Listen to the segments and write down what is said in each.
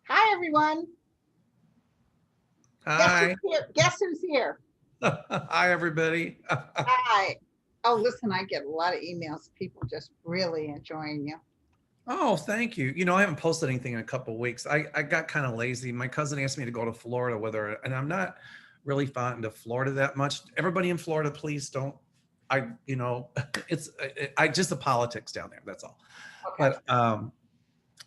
Hi, everyone. Guess who's Hi. here? Guess who's here? Hi, everybody. Hi. Oh, listen, I get a lot of emails. People just really enjoying you. Oh, thank you. I haven't posted anything in a couple of weeks. I got kind of lazy. My cousin asked me to go to Florida with her, and I'm not really fond of Florida that much. Everybody in Florida, please don't. It's I just the politics down there. That's all. Okay. But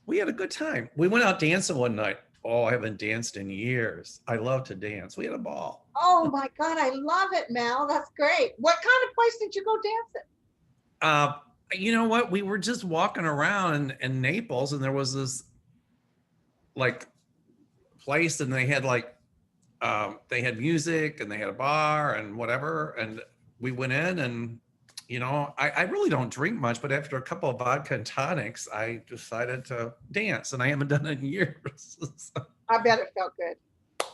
we had a good time. We went out dancing one night. Oh, I haven't danced in years. I love to dance. We had a ball. Oh my God, I love it, Mel. That's great. What kind of place did you go dancing? Uh, you know what? We were just walking around in Naples, and there was this like place, and they had music, and they had a bar and whatever, and we went in, and I really don't drink much, but after a couple of vodka and tonics, I decided to dance, and I haven't done it in years. I bet it felt good.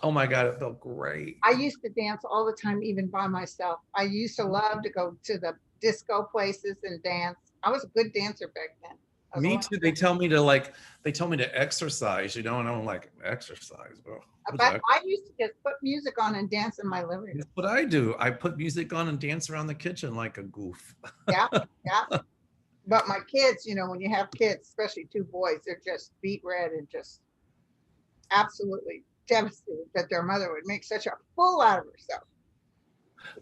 Oh my God, it felt great. I used to dance all the time, even by myself. I used to love to go to the disco places and dance. I was a good dancer back then. I was a Me lot too. of They told me to exercise, and I'm like, exercise. Well, what's But that? I used to just put music on and dance in my living room. That's what I do. I put music on and dance around the kitchen like a goof. Yeah, yeah. But my kids, when you have kids, especially two boys, they're just beet red and just absolutely devastated that their mother would make such a fool out of herself.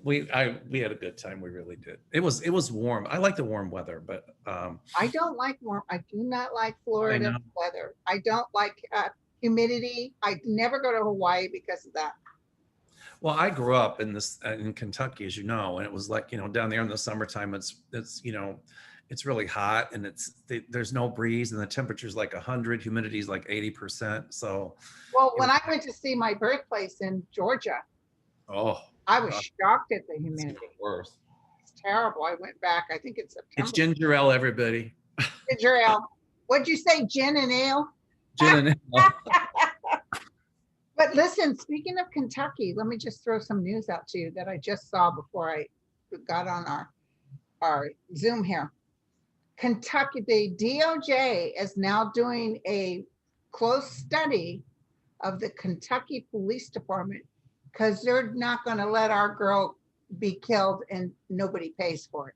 We had a good time. We really did. It was warm. I like the warm weather, but I don't like warm. I do not like I Florida know. weather. I don't like humidity. I never go to Hawaii because of that. Well, I grew up in Kentucky, as you know, and it was like down there in the summertime. It's really hot, and there's no breeze, and the temperature's like 100, humidity's like 80%. So, Well, it, when I went to see my birthplace in Georgia, oh I was God, shocked at the it's even humidity. worse. It's terrible. I went back, I think in It's September. ginger ale, everybody. Ginger ale. What'd you say, gin and ale? Gin and ale. But listen, speaking of Kentucky, let me just throw some news out to you that I just saw before I got on our Zoom here. Kentucky, the DOJ is now doing a close study of the Kentucky Police Department because they're not going to let our girl be killed and nobody pays for it.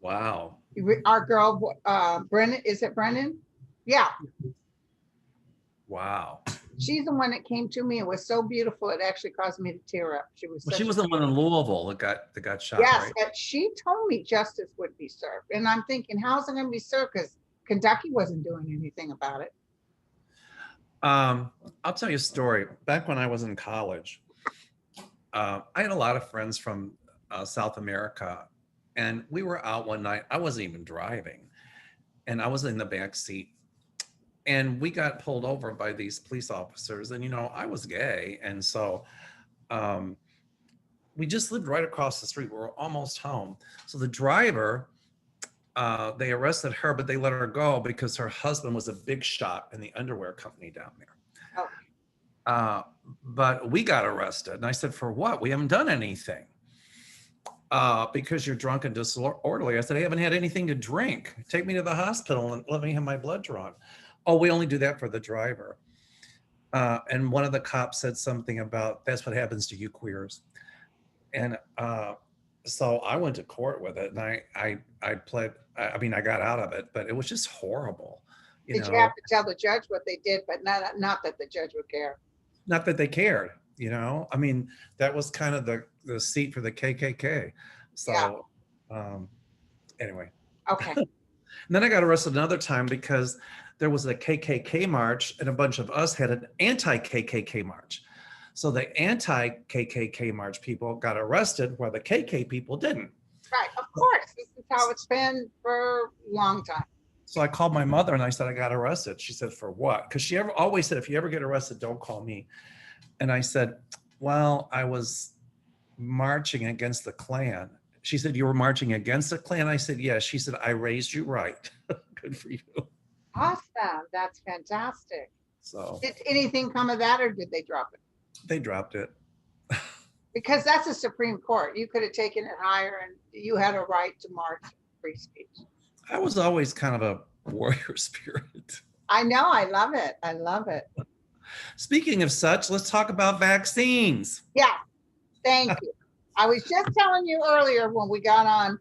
Wow. Our girl, Brennan, is it Brennan? Yeah, Wow. she's the one that came to me. It was so beautiful. It actually caused me to tear up. She was Well, she such a was the one in Louisville that got shot, yes. right? And she told me justice would be served, and I'm thinking, how's it going to be served? Because Kentucky wasn't doing anything about it. Um, I'll tell you a story. Back when I was in college, I had a lot of friends from South America, and we were out one night. I wasn't even driving, and I was in the back seat, and we got pulled over by these police officers. And I was gay, and so um, we just lived right across the street. We were almost home. So the driver, they arrested her, but they let her go because her husband was a big shot in the underwear company down there. Oh, Uh, but we got arrested. And I said, for what? We haven't done anything. Because you're drunk and disorderly. I said, I haven't had anything to drink. Take me to the hospital and let me have my blood drawn. Oh, we only do that for the driver. And one of the cops said something about that's what happens to you queers. And so I went to court with it, and I pled. I mean, I got out of it, but it was just horrible. You did you have know, to tell the judge what they did? But not that the judge would care. not that they cared. I mean, that was kind of the seat for the KKK. Yeah. So anyway, Okay. and then I got arrested another time because there was a KKK march, and a bunch of us had an anti-KKK march. So the anti-KKK march people got arrested, while the KK people didn't. Right. Of course. This is how it's been for a long time. So I called my mother and I said, I got arrested. She said, for what? Because she always said, if you ever get arrested, don't call me. And I said, well, I was marching against the Klan. She said, you were marching against the Klan? I said, yes. She said, I raised you right. Good for you. Awesome. That's fantastic. So Did anything come of that, or did they drop it? they dropped it. Because that's a Supreme Court. You could have taken it higher, and you had a right to march free speech. I was always kind of a warrior spirit. I know. I love it. I love it. Speaking of such, let's talk about vaccines. Yeah. Thank you. I was just telling you earlier when we got on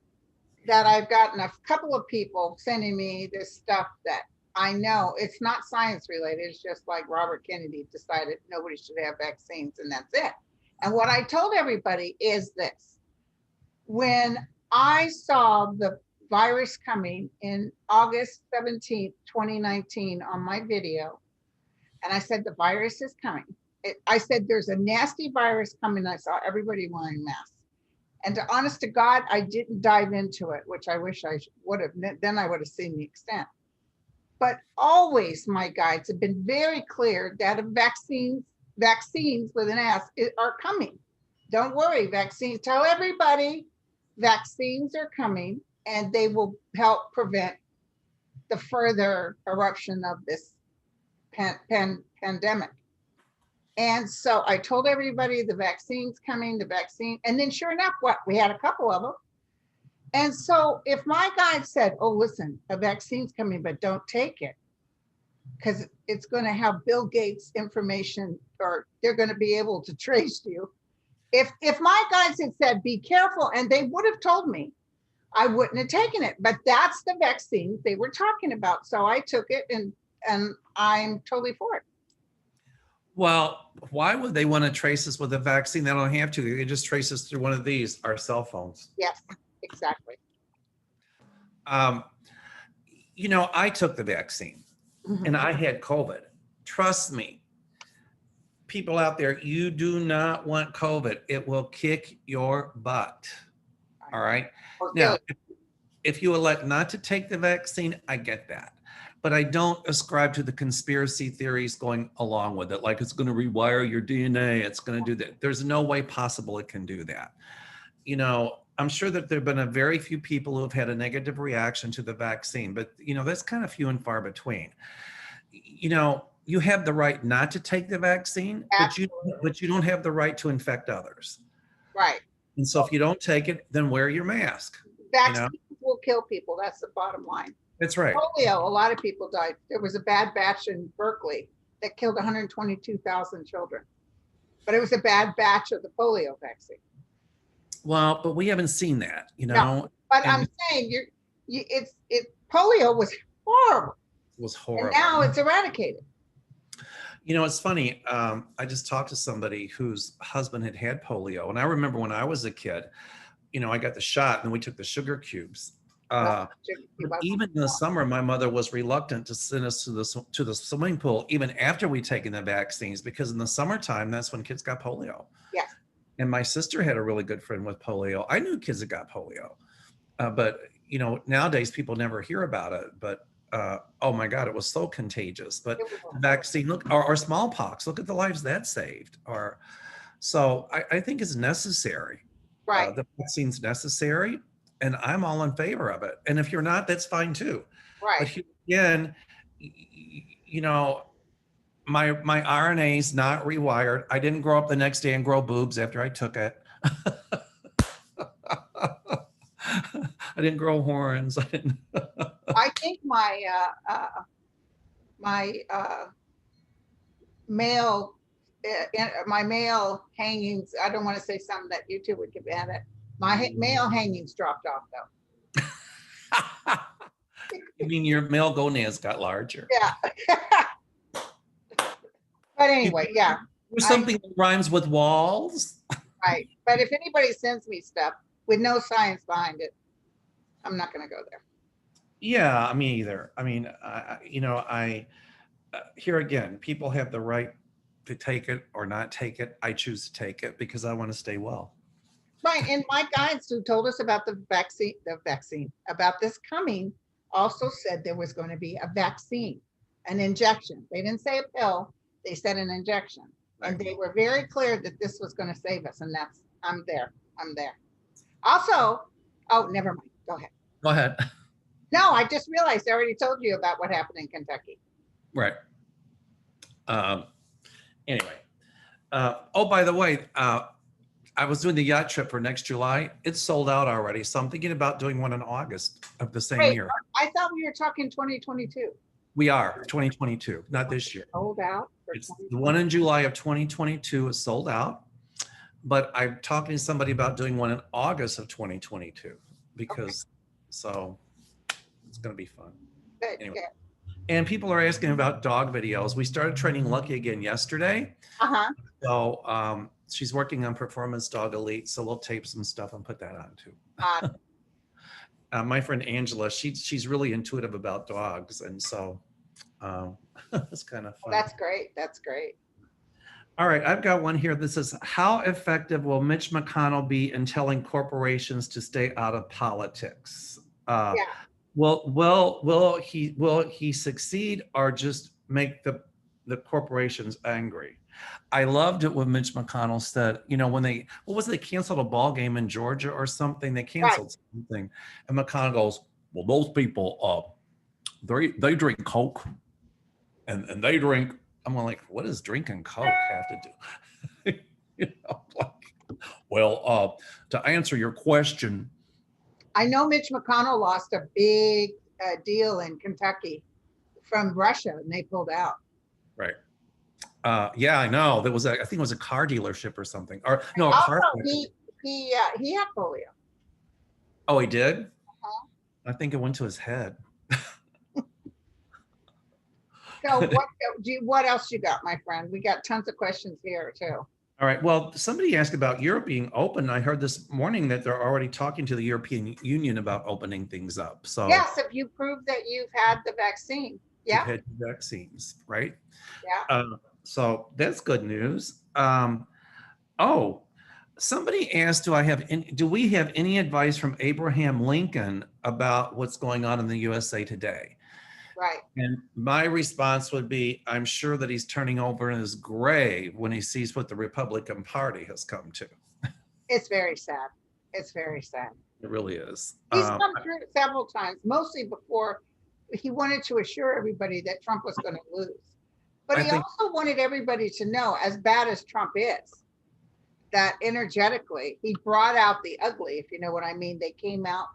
that I've gotten a couple of people sending me this stuff that I know it's not science related. It's just like Robert Kennedy decided nobody should have vaccines and that's it. And what I told everybody is this. When I saw the virus coming in August 17th, 2019 on my video, and I said, the virus is coming. I said, there's a nasty virus coming. I saw everybody wearing masks. And to honest to God, I didn't dive into it, which I wish I would have. Then I would have seen the extent. But always my guides have been very clear that vaccines with an S are coming. Don't worry, vaccines. Tell everybody vaccines are coming and they will help prevent the further eruption of this pandemic. And so I told everybody the vaccine's coming, the vaccine. And then sure enough, we had a couple of them. And so if my guide said, oh, listen, a vaccine's coming, but don't take it because it's going to have Bill Gates information or they're going to be able to trace you. If my guides had said, be careful, and they would have told me, I wouldn't have taken it. But that's the vaccine they were talking about. So I took it and I'm totally for it. Well, why would they want to trace us with a vaccine? They don't have to. They can just trace us through one of these, our cell phones. Yes, exactly. You know, I took the vaccine and I had COVID. Trust me, people out there, you do not want COVID. It will kick your butt. All right. Okay. Now, if you elect not to take the vaccine, I get that. But I don't ascribe to the conspiracy theories going along with it. Like it's going to rewire your DNA. It's going to do that. There's no way possible it can do that. You know, I'm sure that there have been a very few people who have had a negative reaction to the vaccine, but you know, that's kind of few and far between. You know, you have the right not to take the vaccine, but you don't have the right to infect others. Right. And so if you don't take it, then wear your mask. Vaccines will kill people. That's the bottom line. That's right. Polio, a lot of people died. There was a bad batch in Berkeley that killed 122,000 children. But it was a bad batch of the polio vaccine. Well, but we haven't seen that, you know. No, but I'm saying polio was horrible. It was horrible. And now it's eradicated. You know, it's funny. I just talked to somebody whose husband had polio. And I remember when I was a kid, you know, I got the shot and we took the sugar cubes. Even in the summer, my mother was reluctant to send us to the swimming pool, even after we'd taken the vaccines, because in the summertime, that's when kids got polio. Yeah. And my sister had a really good friend with polio. I knew kids that got polio. But, you know, nowadays people never hear about it. But, oh my God, it was so contagious. But the vaccine, look, or smallpox, look at the lives that saved. So I think it's necessary. Right. The vaccine's necessary. And I'm all in favor of it. And if you're not, that's fine too. Right. But again, you know, my RNA's not rewired. I didn't grow up the next day and grow boobs after I took it. I didn't grow horns. I think my male hangings, I don't want to say something that YouTube would get at it. My male hangings dropped off though. You mean your male gonads got larger? Yeah. But anyway, yeah. There's something that rhymes with walls. Right. But if anybody sends me stuff with no science behind it, I'm not going to go there. Yeah, me either. I mean, here again, people have the right to take it or not take it. I choose to take it because I want to stay well. Right. And my guides who told us about the vaccine, about this coming, also said there was going to be a vaccine, an injection. They didn't say a pill. They said an injection. And they were very clear that this was going to save us. And I'm there. Also, oh, never mind. Go ahead. Go ahead. No, I just realized I already told you about what happened in Kentucky. Right. Anyway. Oh, by the way, I was doing the yacht trip for next July. It's sold out already. So I'm thinking about doing one in August of the same year. I thought we were talking 2022. We are 2022, not this year. Sold out for It's the 2020. one in July of 2022 is sold out, but I'm talking to somebody about doing one in August of 2022 because so it's going to be fun. Good, Anyway, good. and people are asking about dog videos. We started training Lucky again yesterday. Uh-huh. So she's working on Performance Dog Elite, so we'll tape some stuff and put that on too. My friend Angela, she's really intuitive about dogs, and so it's kind of fun. That's great. That's great. All right, I've got one here that says, how effective will Mitch McConnell be in telling corporations to stay out of politics? Yeah. Will he succeed or just make the corporations angry? I loved it when Mitch McConnell said, you know, when they canceled a ball game in Georgia or something, they canceled something, and McConnell goes, well, those people, they drink Coke, and they drink. I'm like, what does drinking Coke have to do? You know, like, well, to answer your question, I know Mitch McConnell lost a big deal in Kentucky from Russia, and they pulled out. Right. Yeah, I know. There was I think it was a car dealership or something. Or no, a also, car. he had polio. Oh, he did? Uh-huh. I think it went to his head. So what else you got, my friend? We got tons of questions here too. All right. Well, somebody asked about Europe being open. I heard this morning that they're already talking to the European Union about opening things up. So yes, if you prove that you've had the vaccine. Yeah. You've had vaccines, right? Yeah. So that's good news. Somebody asked, do we have any advice from Abraham Lincoln about what's going on in the USA today? Right. And my response would be, I'm sure that he's turning over in his grave when he sees what the Republican Party has come to. It's very sad. It's very sad. It really is. He's come through it several times, mostly before he wanted to assure everybody that Trump was going to lose. But he also wanted everybody to know, as bad as Trump is, that energetically he brought out the ugly, if you know what I mean. They came out.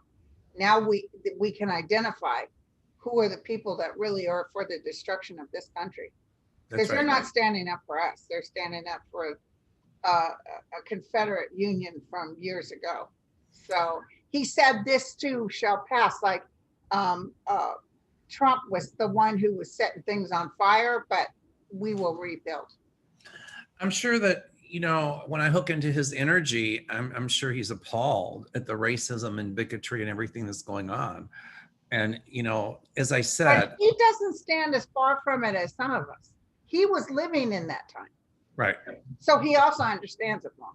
Now we can identify who are the people that really are for the destruction of this country. Because they're not standing up for us. They're standing up for a Confederate Union from years ago. So he said this too shall pass, like Trump was the one who was setting things on fire, but we will rebuild. I'm sure that, you know, when I hook into his energy, I'm sure he's appalled at the racism and bigotry and everything that's going on. And, you know, as I said, but he doesn't stand as far from it as some of us. He was living in that time. Right. So he also understands it more.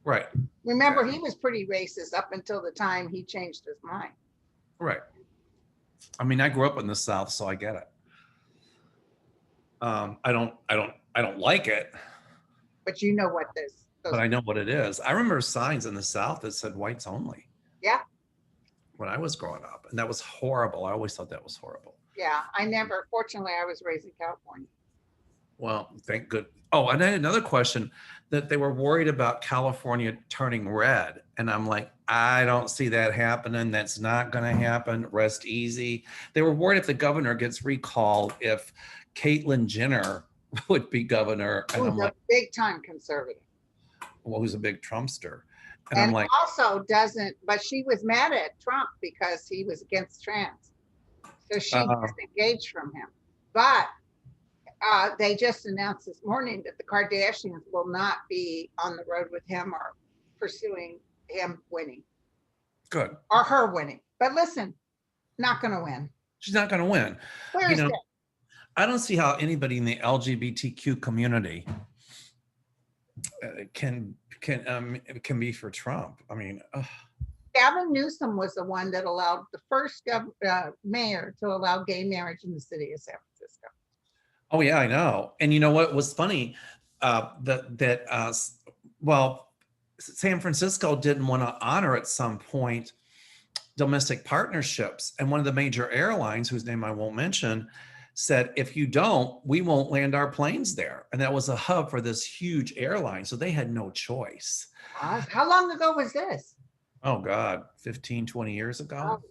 Right. Remember, he was pretty racist up until the time he changed his mind. Right. I mean, I grew up in the South, so I get it. I don't like it. But you know what this. But I know what it is. I remember signs in the South that said whites only. Yeah. When I was growing up, and that was horrible. I always thought that was horrible. Yeah, fortunately, I was raised in California. Well, thank good. Oh, and I had another question that they were worried about California turning red. And I'm like, I don't see that happening. That's not going to happen. Rest easy. They were worried if the governor gets recalled, if Caitlyn Jenner would be governor. And I'm like, big time conservative. Well, who's a big Trumpster. And And I'm like, also doesn't, but she was mad at Trump because he was against trans. So she disengaged from him. But they just announced this morning that the Kardashians will not be on the road with him or pursuing him winning. Good. Or her winning. But listen, not going to win. She's not going to win. Clear as day. I don't see how anybody in the LGBTQ community can be for Trump. I mean, Gavin Newsom was the one that allowed the first mayor to allow gay marriage in the city of San Francisco. Oh yeah, I know. And you know what was funny? San Francisco didn't want to honor at some point domestic partnerships, and one of the major airlines, whose name I won't mention, said, if you don't, we won't land our planes there. And that was a hub for this huge airline. So they had no choice. How long ago was this? Oh God, 15, 20 years ago. Oh,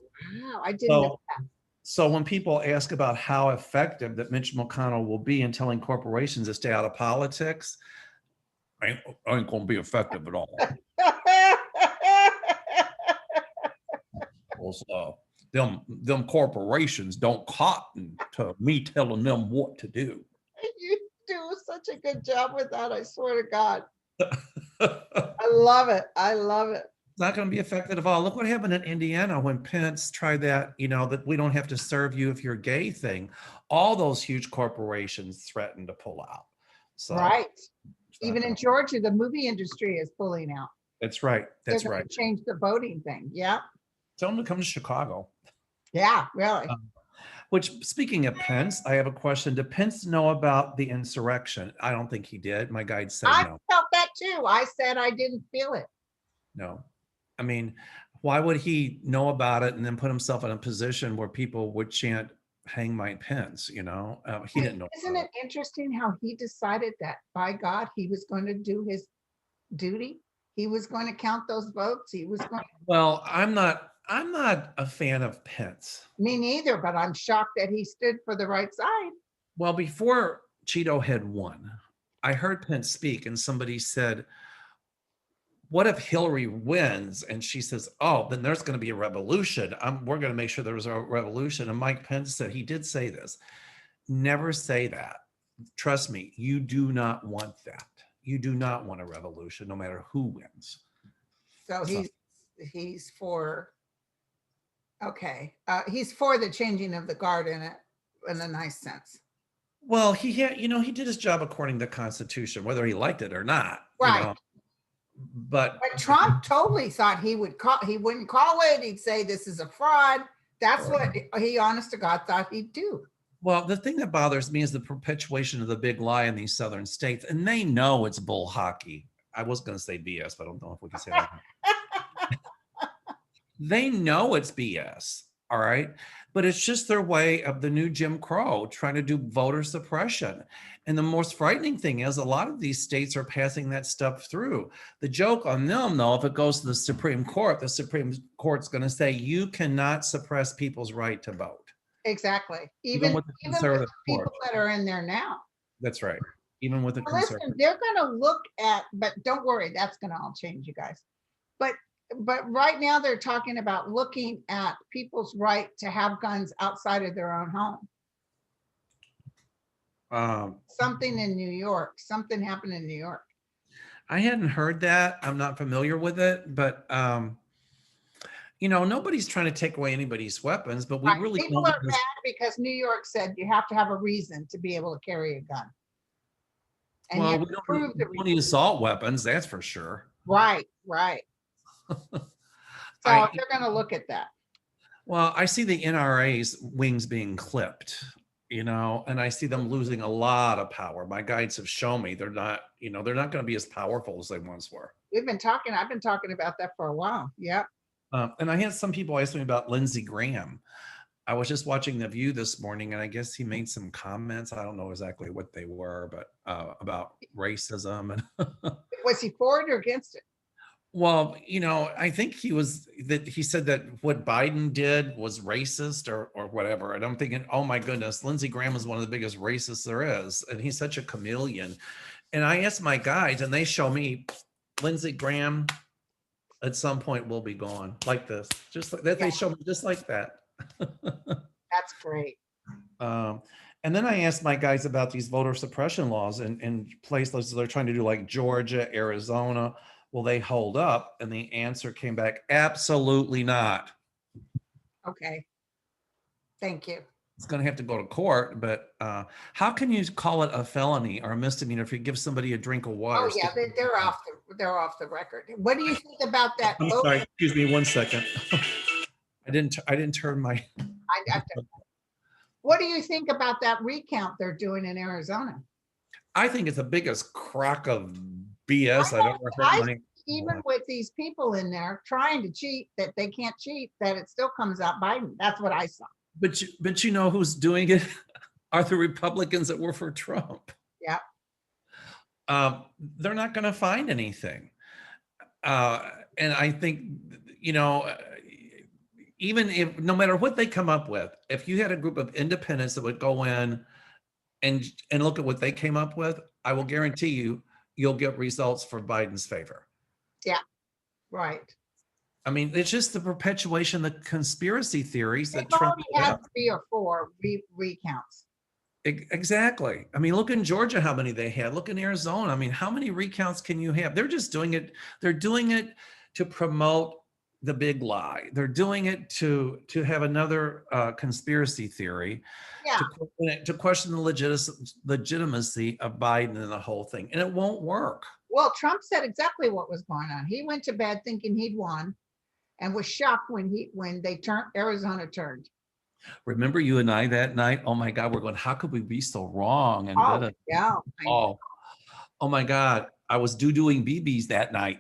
wow. I didn't know that. So when people ask about how effective that Mitch McConnell will be in telling corporations to stay out of politics, I ain't going to be effective at all. Also, them corporations don't cotton to me telling them what to do. You do such a good job with that. I swear to God. I love it. I love it. It's not going to be effective at all. Look what happened in Indiana when Pence tried that, that we don't have to serve you if you're gay thing. All those huge corporations threatened to pull out. So right. Even in Georgia, the movie industry is pulling out. That's right. That's They're right. Change the voting thing. Yeah. Tell them to come to Chicago. Yeah, really. Which, speaking of Pence, I have a question. Did Pence know about the insurrection? I don't think he did. My guide said I no. felt that too. I said I didn't feel it. No. I mean, why would he know about it and then put himself in a position where people would chant "Hang Mike Pence"? He didn't know. Isn't it interesting how he decided that by God he was going to do his duty? He was going to count those votes. He was going. Well, I'm not a fan of Pence. Me neither, but I'm shocked that he stood for the right side. Well, before Cheeto had won, I heard Pence speak, and somebody said, what if Hillary wins? And she says, oh, then there's going to be a revolution. We're going to make sure there's a revolution. And Mike Pence said, he did say this, never say that. Trust me, you do not want that. You do not want a revolution, no matter who wins. So he's for, okay. He's for the changing of the guard in a nice sense. Well, he did his job according to the Constitution, whether he liked it or not. Right. But Trump totally thought he wouldn't call it. He'd say this is a fraud. That's what he, honest to God, thought he'd do. Well, the thing that bothers me is the perpetuation of the big lie in these southern states, and they know it's bull hockey. I was going to say BS, but I don't know if we can say that. They know it's BS, all right? But it's just their way of the new Jim Crow trying to do voter suppression. And the most frightening thing is a lot of these states are passing that stuff through. The joke on them, though, if it goes to the Supreme Court's going to say you cannot suppress people's right to vote. Exactly. Even with the people that are in there now. That's right. Even with the conservative. Listen, they're going to look at, but don't worry, that's going to all change, you guys. But right now they're talking about looking at people's right to have guns outside of their own home. Something in New York. Something happened in New York. I hadn't heard that. I'm not familiar with it, but nobody's trying to take away anybody's weapons, but we really people are mad because New York said you have to have a reason to be able to carry a gun. And well, we don't have any assault weapons, that's for sure. Right. So they're going to look at that. Well, I see the NRA's wings being clipped, and I see them losing a lot of power. My guides have shown me they're not going to be as powerful as they once were. I've been talking about that for a while. Yeah. And I had some people ask me about Lindsey Graham. I was just watching The View this morning, and I guess he made some comments. I don't know exactly what they were, but about racism. And was he for it or against it? Well, I think he said that what Biden did was racist or whatever. And I'm thinking, oh my goodness, Lindsey Graham is one of the biggest racists there is. And he's such a chameleon. And I asked my guides and they show me Lindsey Graham at some point will be gone like this. Just like that. They show me just like that. That's great. And then I asked my guys about these voter suppression laws in places they're trying to do like Georgia, Arizona. Will they hold up? And the answer came back, absolutely not. Okay. Thank you. It's going to have to go to court, but how can you call it a felony or a misdemeanor if you give somebody a drink of water? Oh yeah, they're off the record. What do you think about that? I'm sorry, excuse me 1 second. I didn't turn my. What do you think about that recount they're doing in Arizona? I think it's the biggest crock of BS I've ever heard. Even with these people in there trying to cheat, that they can't cheat, that it still comes out Biden. That's what I saw. But who's doing it are the Republicans that were for Trump. Yeah. They're not going to find anything. And I think, even if no matter what they come up with, if you had a group of independents that would go in and look at what they came up with, I will guarantee you you'll get results for Biden's favor. Yeah, right. I mean, it's just the perpetuation, the conspiracy theories They've that Trump already put had out. 3 or 4 recounts. Exactly. I mean, look in Georgia how many they had. Look in Arizona. I mean, how many recounts can you have? They're just doing it. They're doing it to promote the big lie. They're doing it to have another conspiracy theory, Yeah. to question the legitimacy of Biden and the whole thing, and it won't work. Well, Trump said exactly what was going on. He went to bed thinking he'd won and was shocked when they turned Arizona turned. Remember you and I that night? Oh my God, we're going, how could we be so wrong? And Oh, yeah. oh, oh my God, I was doing BBs that night.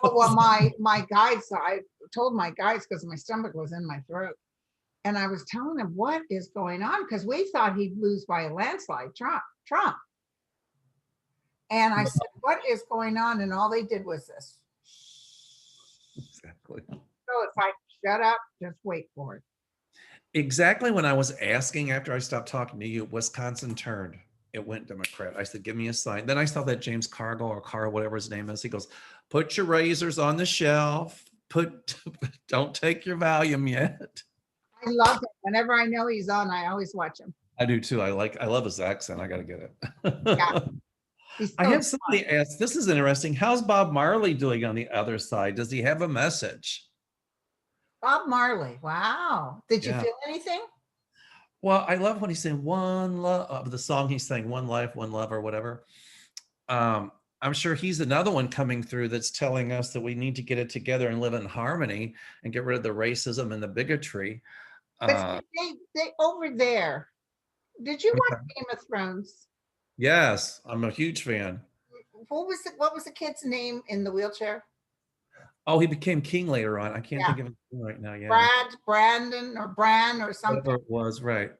Well, my guys, I told my guys because my stomach was in my throat. And I was telling them what is going on because we thought he'd lose by a landslide, Trump. And I said, what is going on? And all they did was this. Exactly. So it's like, shut up, just wait for it. Exactly when I was asking after I stopped talking to you, Wisconsin turned. It went Democrat. I said, give me a sign. Then I saw that James Cargill or Carr, whatever his name is. He goes, put your razors on the shelf. Don't take your Valium yet. I love him. Whenever I know he's on, I always watch him. I do too. I love his accent. I got to get it. Yeah. I had somebody ask, this is interesting. How's Bob Marley doing on the other side? Does he have a message? Bob Marley. Wow. Did you feel anything? Well, I love when he's saying one love of the song he's saying, one life, one love, or whatever. I'm sure he's another one coming through that's telling us that we need to get it together and live in harmony and get rid of the racism and the bigotry. But they over there. Did you watch Game of Thrones? Yes, I'm a huge fan. What was the kid's name in the wheelchair? Oh, he became king later on. I can't think of his name right now. Yeah. Brandon or Bran or something. Whatever it was, right.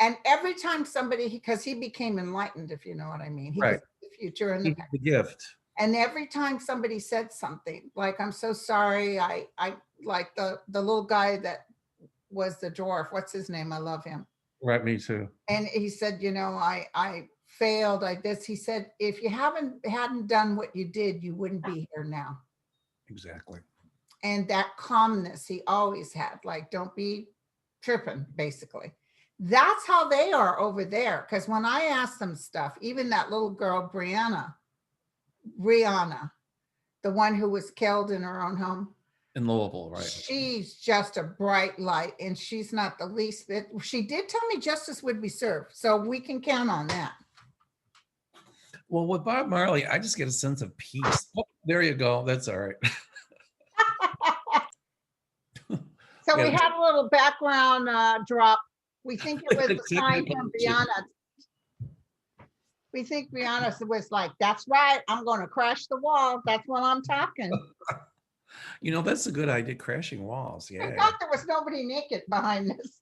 And every time somebody, because he became enlightened, if you know what I mean. He was the future and the gift. And every time somebody said something, like, I'm so sorry, I like the little guy that was the dwarf. What's his name? I love him. Right, me too. And he said, I failed. He said, if you hadn't done what you did, you wouldn't be here now. Exactly. And that calmness he always had, like, don't be tripping, basically. That's how they are over there. Because when I asked them stuff, even that little girl, Brianna, the one who was killed in her own home. In Louisville, right. She's just a bright light, and she's not the least bit. She did tell me justice would be served, so we can count on that. Well, with Bob Marley, I just get a sense of peace. Oh, there you go. That's all right. So we had a little background drop. We think it was a sign from Brianna. We think Brianna was like, that's right, I'm going to crash the wall. That's what I'm talking. That's a good idea, crashing walls. Yeah. I thought there was nobody naked behind this.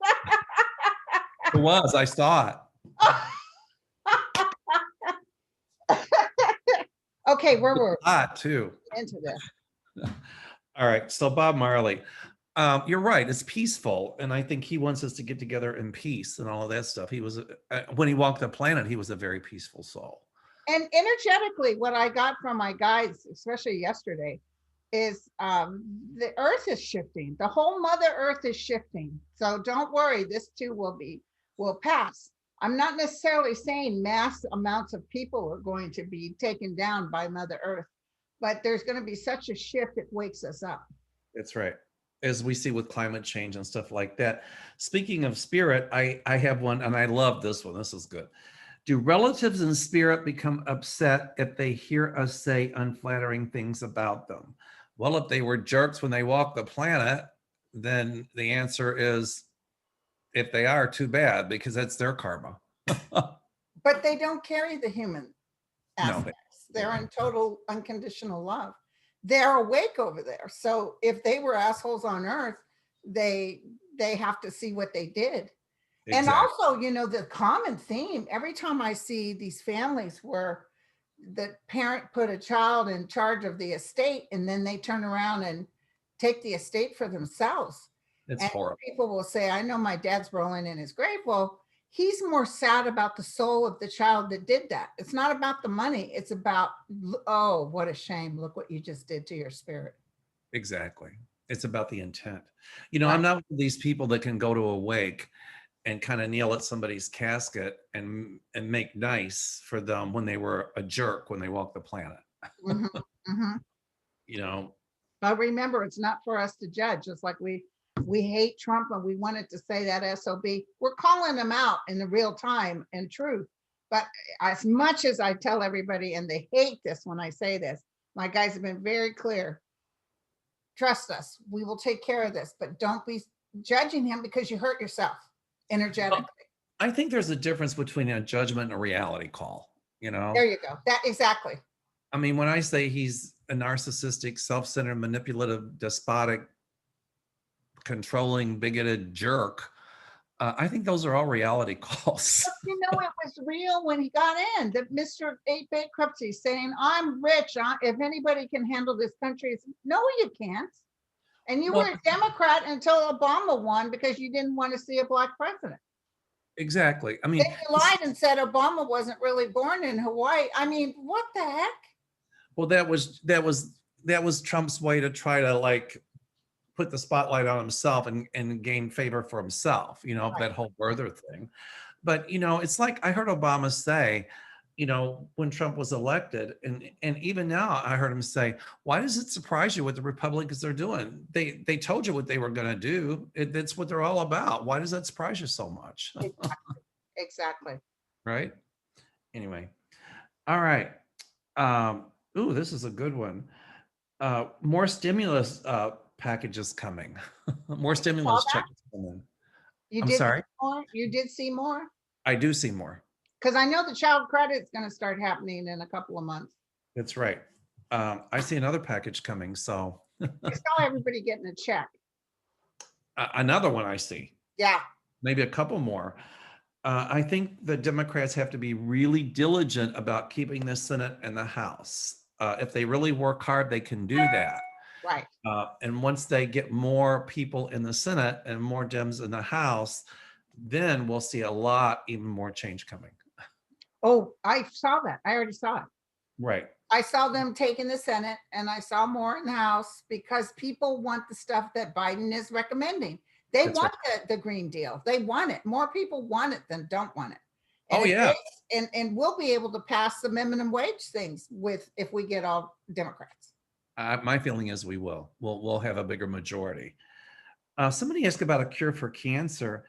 There was. I saw it. Okay, where were we? Too. Into this. All right. So Bob Marley, you're right. It's peaceful, and I think he wants us to get together in peace and all of that stuff. He was when he walked the planet, he was a very peaceful soul. And energetically, what I got from my guys, especially yesterday, is the earth is shifting. The whole Mother Earth is shifting. So don't worry, this too will pass. I'm not necessarily saying mass amounts of people are going to be taken down by Mother Earth, but there's going to be such a shift, it wakes us up. That's right. As we see with climate change and stuff like that. Speaking of spirit, I have one, and I love this one. This is good. Do relatives in spirit become upset if they hear us say unflattering things about them? Well, if they were jerks when they walked the planet, then the answer is, if they are, too bad, because that's their karma. But they don't carry the human aspects. No, they're in total unconditional love. They're awake over there. So if they were assholes on Earth, they have to see what they did. Exactly. And also, the common theme, every time I see these families where the parent put a child in charge of the estate and then they turn around and take the estate for themselves, It's And horrible. people will say, I know my dad's rolling in his grave. Well, he's more sad about the soul of the child that did that. It's not about the money. It's about, oh, what a shame. Look what you just did to your spirit. Exactly. It's about the intent. Right. I'm not one of these people that can go to a wake and kind of kneel at somebody's casket and make nice for them when they were a jerk when they walked the planet. Mhm, mhm. You know, But remember, it's not for us to judge. Just like we hate Trump and we wanted to say that SOB. We're calling him out in the real time and truth. But as much as I tell everybody, and they hate this when I say this, my guys have been very clear. Trust us, we will take care of this, but don't be judging him because you hurt yourself energetically. I think there's a difference between a judgment and a reality call. There you go. That exactly. I mean, when I say he's a narcissistic, self-centered, manipulative, despotic, controlling, bigoted jerk, I think those are all reality calls. You know, it was real when he got in. That Mr. 8 Bankruptcy saying, I'm rich. If anybody can handle this country, it's no, you can't. And you Well, were a Democrat until Obama won because you didn't want to see a black president. exactly. I Then mean, you lied and said Obama wasn't really born in Hawaii. I mean, what the heck? well, that was Trump's way to try to like put the spotlight on himself and gain favor for himself, Right. that whole birther thing. But, it's like I heard Obama say, when Trump was elected, and even now I heard him say, why does it surprise you what the Republicans are doing? They told you what they were going to do. That's what they're all about. Why does that surprise you so much? Exactly. Right? Anyway. All right. Ooh, this is a good one. More stimulus packages coming. More Saw stimulus that? checks coming. You I'm did sorry. see more? You did see more? I do see more. Because I know the child credit is going to start happening in a couple of months. That's right. I see another package coming. So I saw everybody getting a check. another one I see, Yeah. maybe a couple more. I think the Democrats have to be really diligent about keeping the Senate and the House. If they really work hard, they can do that. Right. And once they get more people in the Senate and more Dems in the House, then we'll see a lot, even more change coming. Oh, I saw that. I already saw it. Right. I saw them taking the Senate and I saw more in the House because people want the stuff that Biden is recommending. They That's want right. the Green Deal. They want it. More people want it than don't want it. And Oh, yeah. and we'll be able to pass the minimum wage things if we get all Democrats. My feeling is we will. We'll have a bigger majority. Somebody asked about a cure for cancer.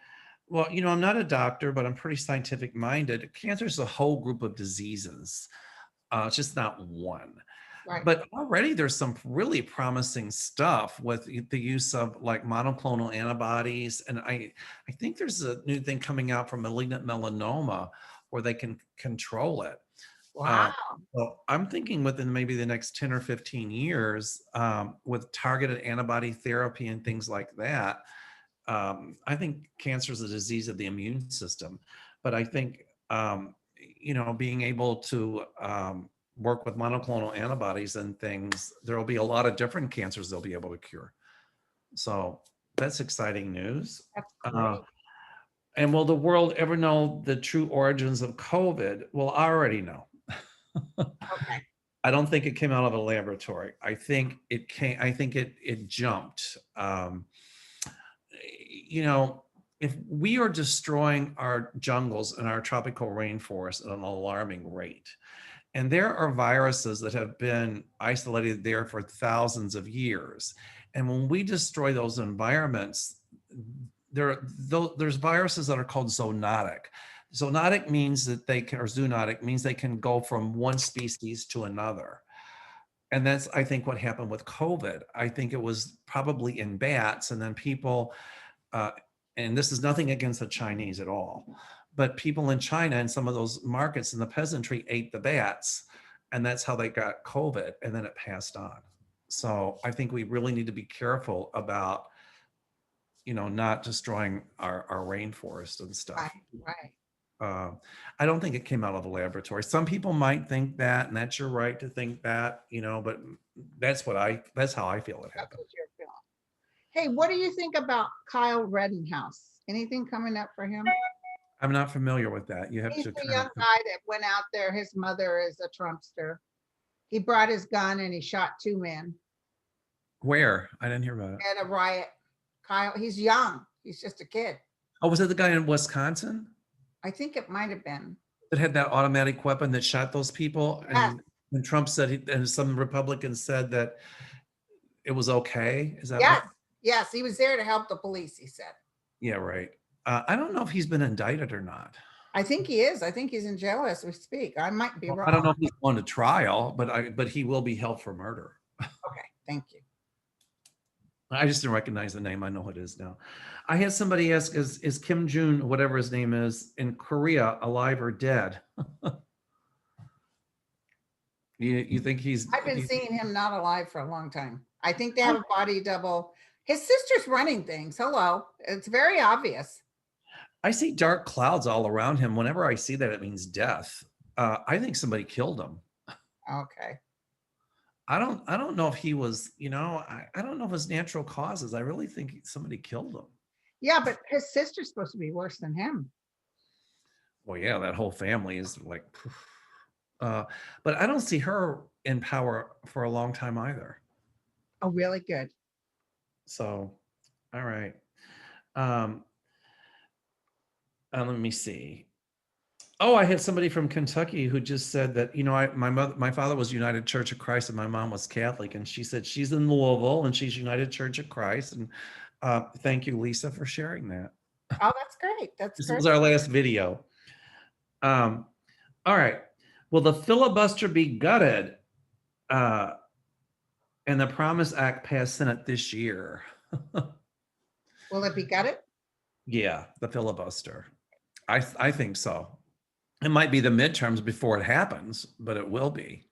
Well, I'm not a doctor, but I'm pretty scientific minded. Cancer is a whole group of diseases. It's just not one. Right. But already there's some really promising stuff with the use of like monoclonal antibodies. And I think there's a new thing coming out for malignant melanoma where they can control it. Wow. Well, I'm thinking within maybe the next 10 or 15 years, with targeted antibody therapy and things like that, I think cancer is a disease of the immune system. But I think, being able to work with monoclonal antibodies and things, there will be a lot of different cancers they'll be able to cure. So that's exciting news. That's Uh, great. and will the world ever know the true origins of COVID? Well, I already know. Okay. I don't think it came out of a laboratory. I think it jumped. If we are destroying our jungles and our tropical rainforests at an alarming rate, and there are viruses that have been isolated there for thousands of years, and when we destroy those environments, there's viruses that are called zoonotic. Zoonotic means that or zoonotic means they can go from one species to another. And that's, I think, what happened with COVID. I think it was probably in bats, and then people, and this is nothing against the Chinese at all, but people in China and some of those markets in the peasantry ate the bats, and that's how they got COVID, and then it passed on. So I think we really need to be careful about, not destroying our rainforest and stuff. Right. Right. I don't think it came out of a laboratory. Some people might think that, and that's your right to think that, but that's how I feel it That's happened. what you're feeling. Hey, what do you think about Kyle Redenhouse? Anything coming up for him? I'm not familiar with that. You have He's to the kind young guy that went out there. His mother is a Trumpster. He brought his gun and he shot two men where? I didn't hear about it. at a riot. Kyle, he's young. He's just a kid. Oh, was it the guy in Wisconsin I think it might have been. that had that automatic weapon that shot those people? Yes, And Trump said, and some Republicans said that it was okay. Is that yes, what? yes. He was there to help the police, he said. Yeah, right. I don't know if he's been indicted or not. I think he is. I think he's in jail as we speak. I might be Well, wrong. I don't know if he's going to trial, but he will be held for murder. Okay, thank you. I just didn't recognize the name. I know who it is now. I had somebody ask, is Kim Jong, whatever his name is, in Korea alive or dead? You think he's? I've been seeing him not alive for a long time. I think they have a body double. His sister's running things. Hello. It's very obvious. I see dark clouds all around him. Whenever I see that, it means death. I think somebody killed him. Okay. I don't know if he was, I don't know if his natural causes. I really think somebody killed him. Yeah, but his sister's supposed to be worse than him. Well, yeah, that whole family is like, but I don't see her in power for a long time either. Oh, really good. So, all right. Let me see. Oh, I had somebody from Kentucky who just said that, my father was United Church of Christ and my mom was Catholic. And she said she's in Louisville and she's United Church of Christ. And thank you, Lisa, for sharing that. Oh, that's great. That's This great. was our last video. All right. Will the filibuster be gutted and the Promise Act pass Senate this year? Will it be gutted? Yeah, the filibuster. I think so. It might be the midterms before it happens, but it will be.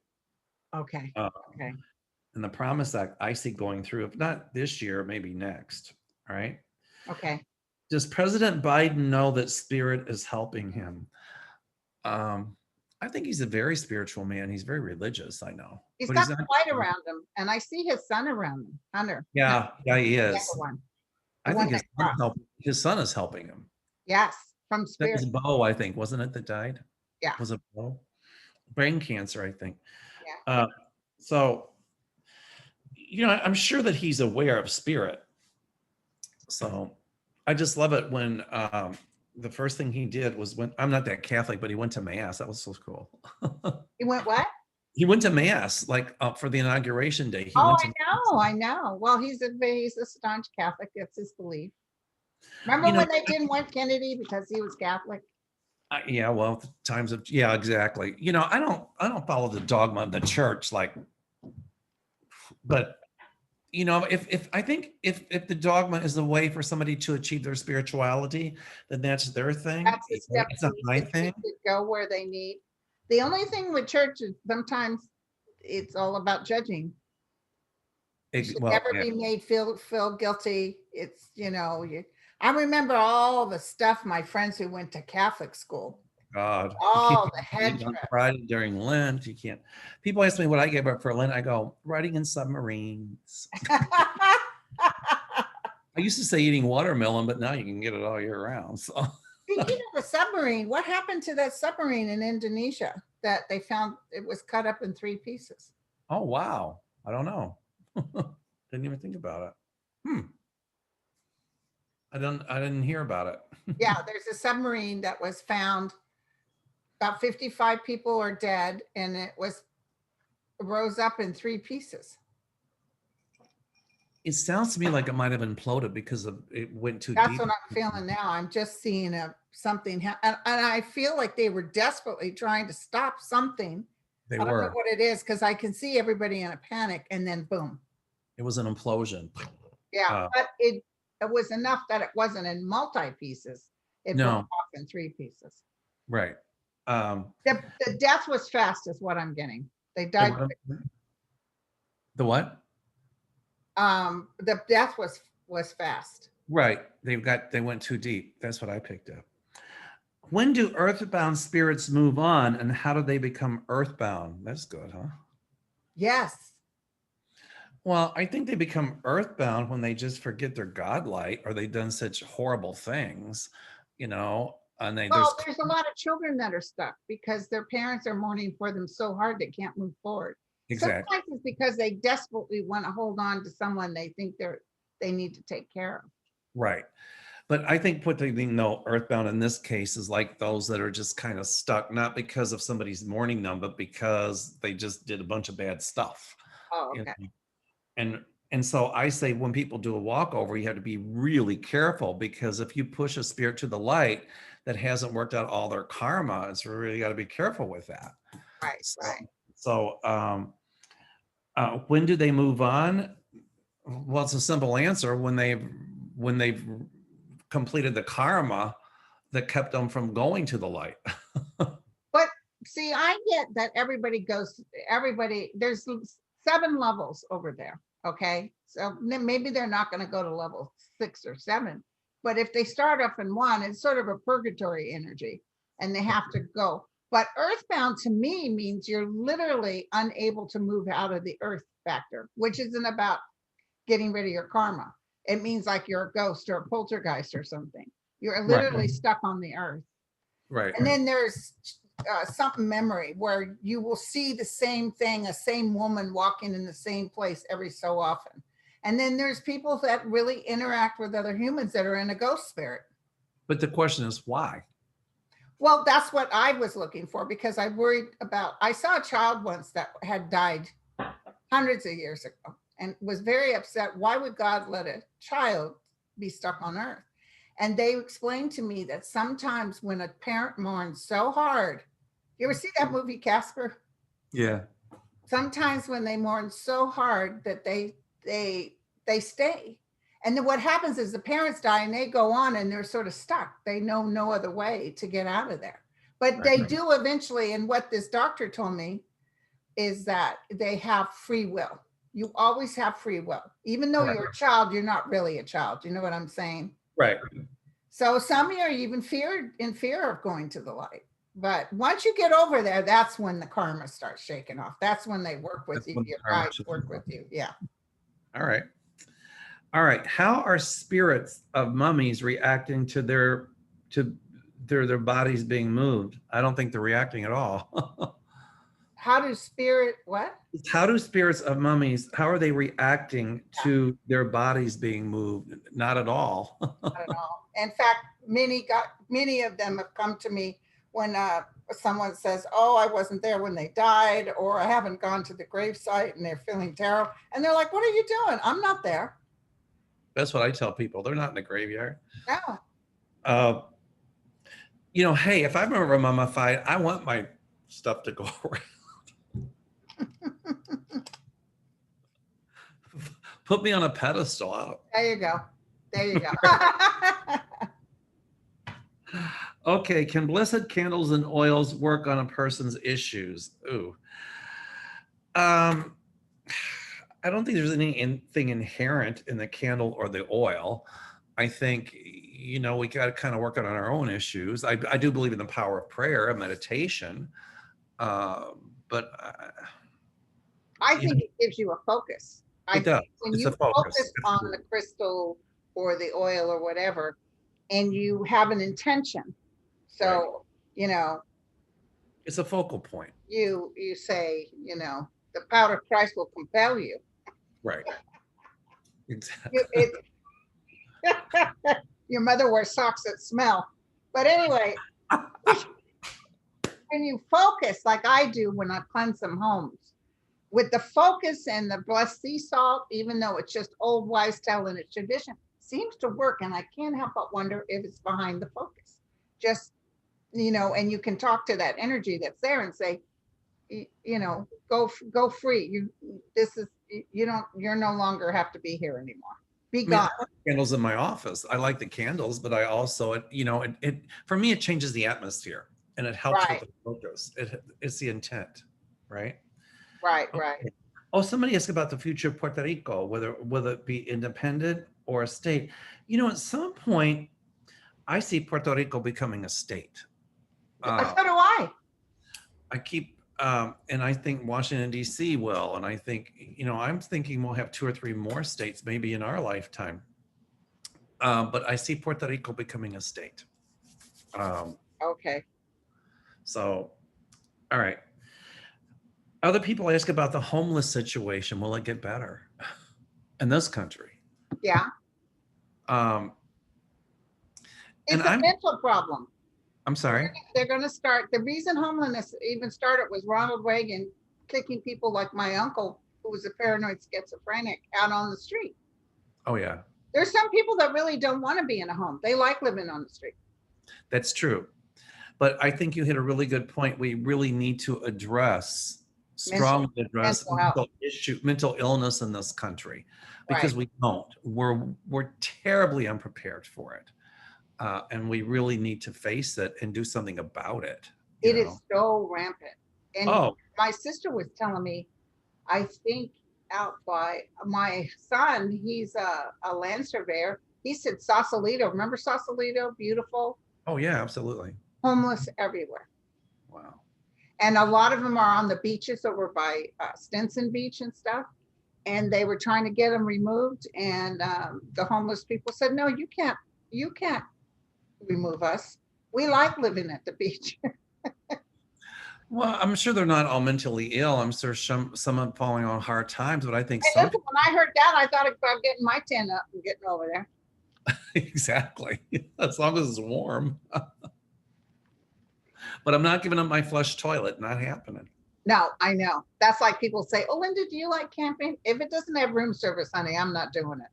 Okay. Okay. And the Promise Act, I see going through, if not this year, maybe next. All right. Okay. Does President Biden know that spirit is helping him? I think he's a very spiritual man. He's very religious, I know. He's But got he's the not. light around him, and I see his son around him, Hunter. Yeah, he The is. other one. I The think one that crossed. his son is helping him. Yes, from That spirit. was Bo, I think, wasn't it, that died? Yeah. Was it Bo? Brain cancer, I think. Yeah. So, I'm sure that he's aware of spirit. So I just love it when the first thing he did was I'm not that Catholic, but he went to mass. That was so cool. He went what? He went to mass like for the inauguration day. I know. Well, he's a staunch Catholic. That's his belief. Remember when they didn't want Kennedy because he was Catholic? Yeah, well, times of exactly. I don't follow the dogma of the church, but if I think if the dogma is a way for somebody to achieve their spirituality, then that's their thing. That's the step. It's not my thing. To go where they need. The only thing with church is sometimes it's all about judging. You should never be made feel guilty. It's I remember all the stuff my friends who went to Catholic school. God. Oh, the head on Friday during Lent. You can't. People ask me what I gave up for Lent. I go, riding in submarines. I used to say eating watermelon, but now you can get it all year round. So the submarine. What happened to that submarine in Indonesia that they found it was cut up in 3 pieces? Oh, wow. I don't know. Didn't even think about it. I didn't hear about it. Yeah, there's a submarine that was found. About 55 people are dead, and it rose up in 3 pieces. It sounds to me like it might have imploded because it went too deep. That's what I'm feeling now. I'm just seeing something, and I feel like they were desperately trying to stop something. I don't know what it is because I can see everybody in a panic, and then boom. It was an implosion. Yeah, but it was enough that it wasn't in multi pieces. It broke off in 3 pieces. Right. The death was fast, is what I'm getting. They died. The what? The death was fast. Right. They went too deep. That's what I picked up. When do earthbound spirits move on, and how do they become earthbound? That's good, huh? Yes. Well, I think they become earthbound when they just forget their godlight or they've done such horrible things, and there's Well, there's a lot of children that are stuck because their parents are mourning for them so hard they can't move forward. exactly Sometimes it's because they desperately want to hold on to someone they think they need to take care of. right. But I think what they know earthbound in this case is like those that are just kind of stuck, not because of somebody's mourning them, but because they just did a bunch of bad stuff. Oh, You okay. know? And so I say when people do a walkover, you have to be really careful because if you push a spirit to the light that hasn't worked out all their karma, it's really got to be careful with that. Right, So, right. so when do they move on? Well, it's a simple answer when they've completed the karma that kept them from going to the light. But see, I get that there's 7 levels over there. Okay. So maybe they're not going to go to level 6 or 7. But if they start off in 1, it's sort of a purgatory energy and they have to go. But earthbound to me means you're literally unable to move out of the earth factor, which isn't about getting rid of your karma. It means like you're a ghost or a poltergeist or something. You're Right, literally stuck on the earth. right, And then there's something memory where you will see the same thing, a same woman walking in the same place every so often. And then there's people that really interact with other humans that are in a ghost spirit. but the question is why? Well, that's what I was looking for because I saw a child once that had died hundreds of years ago and was very upset. Why would God let a child be stuck on earth? And they explained to me that sometimes when a parent mourns so hard, you ever see that movie Casper? Yeah, Sometimes when they mourn so hard that they stay. And then what happens is the parents die and they go on and they're sort of stuck. They know no other way to get out of there. But right, they do eventually, and what this doctor told me is that they have free will. You always have free will. Even though right, you're a child, you're not really a child. You know what I'm saying? right. So some are even in fear of going to the light. But once you get over there, that's when the karma starts shaking off. That's when they work with That's you. when Your karma guides should work go. with you. Yeah. All right. All right. How are spirits of mummies reacting to their bodies being moved? I don't think they're reacting at all. How do spirit what? How do spirits of mummies, how are they reacting Yeah, to their bodies being moved? Not at all. I don't know. In fact, many of them have come to me when someone says, "Oh, I wasn't there when they died," or "I haven't gone to the gravesite," and they're feeling terrible, and they're like, "What are you doing? I'm not there." That's what I tell people. They're not in the graveyard. No. Uh, hey, if I'm ever mummified, I want my stuff to go around. Put me on a pedestal. There you go. There you go. Okay, can blessed candles and oils work on a person's issues? Ooh. Um, I don't think there's anything inherent in the candle or the oil. I think, we got to kind of work on our own issues. I do believe in the power of prayer and meditation. But, I you know, think it gives you a focus. I it does. think when It's a you focus. focus on the crystal or the oil or whatever, and you have an intention, Right. so you know, It's a focal point. you say, the power of Christ will compel you. Right. Exactly. It your mother wears socks that smell. But anyway, when you focus like I do when I cleanse some homes, with the focus and the blessed sea salt, even though it's just old wise tale and it's tradition, seems to work. And I can't help but wonder if it's behind the focus. Just, and you can talk to that energy that's there and say, go free. You're no longer have to be here anymore. Be I mean, I gone. like candles in my office. I like the candles, but I also, it for me, it changes the atmosphere and it helps with Right, the focus. It's the intent, right? right, right. Okay. Oh, somebody asked about the future of Puerto Rico, whether it be independent or a state. At some point, I see Puerto Rico becoming a state. So Uh, do I. I keep And I think Washington, D.C. will. And I think, I'm thinking we'll have 2 or 3 more states maybe in our lifetime. But I see Puerto Rico becoming a state. Um, Okay. so, all right. Other people ask about the homeless situation. Will it get better in this country? Yeah. Um, and It's a mental problem. I'm sorry. They're going to start. The reason homelessness even started was Ronald Reagan kicking people like my uncle, who was a paranoid schizophrenic, out on the street. Oh yeah, There's some people that really don't want to be in a home. They like living on the street. that's true. But I think you hit a really good point. We really need to strongly address Mental health. mental illness in this country, Right. because we don't. We're terribly unprepared for it, and we really need to face it and do something about it. It is so rampant. And Oh, my sister was telling me, I think out by my son, he's a land surveyor. He said Sausalito. Remember Sausalito? Beautiful. oh yeah, absolutely. Homeless everywhere. Wow. And a lot of them are on the beaches over by Stinson Beach and stuff. And they were trying to get them removed. And the homeless people said, no, you can't remove us. We like living at the beach. Well, I'm sure they're not all mentally ill. I'm sure some are falling on hard times, but I think Hey, some listen, when I heard that, I thought about getting my tent up and getting over there. exactly, as long as it's warm. But I'm not giving up my flush toilet. Not happening. No, I know. That's like people say, oh, Linda, do you like camping? If it doesn't have room service, honey, I'm not doing it.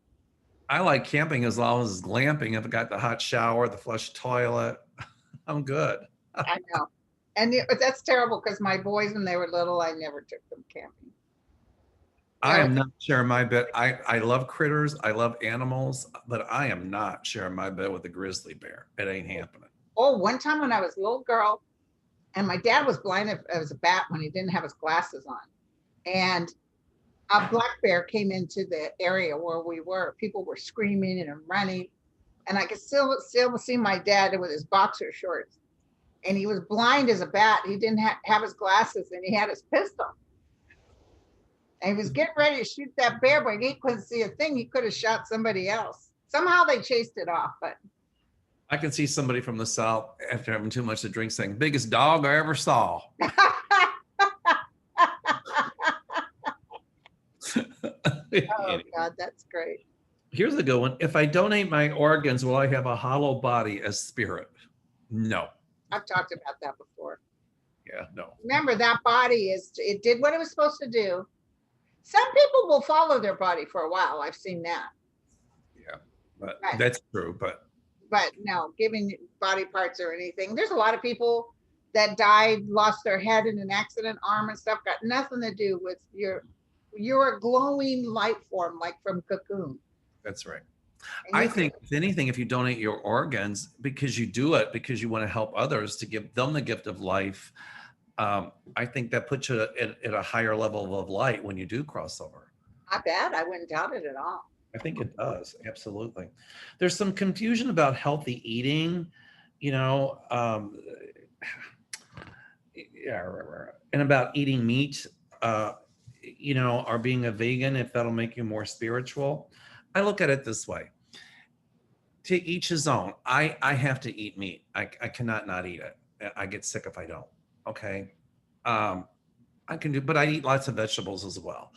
I like camping as long as it's glamping. I've got the hot shower, the flush toilet. I'm good. I know. And that's terrible because my boys, when they were little, I never took them camping. I am not sharing my bed. I love critters. I love animals, but I am not sharing my bed with a grizzly bear. It ain't happening. Oh, one time when I was a little girl, and my dad was blind as a bat when he didn't have his glasses on. And a black bear came into the area where we were. People were screaming and running. And I could still see my dad with his boxer shorts. And he was blind as a bat. He didn't have his glasses, and he had his pistol. And he was getting ready to shoot that bear, but he couldn't see a thing. He could have shot somebody else. Somehow they chased it off, but I can see somebody from the South after having too much to drink saying, biggest dog I ever saw. Oh, God, that's great. Here's a good one. If I donate my organs, will I have a hollow body as spirit? No. I've talked about that before. Yeah, no. Remember, that body it did what it was supposed to do. Some people will follow their body for a while. I've seen that. Yeah, but right. That's true. But no, giving body parts or anything. There's a lot of people that died, lost their head in an accident, arm and stuff. Got nothing to do with you're a glowing light form, like from Cocoon. That's right. I think, if anything, if you donate your organs, because you do it because you want to help others, to give them the gift of life, I think that puts you at a higher level of light when you do cross over. I bet. I wouldn't doubt it at all. I think it does. Absolutely. There's some confusion about healthy eating, and about eating meat, or being a vegan, if that'll make you more spiritual. I look at it this way. To each his own. I have to eat meat. I cannot not eat it. I get sick if I don't. Okay. I can do, but I eat lots of vegetables as well.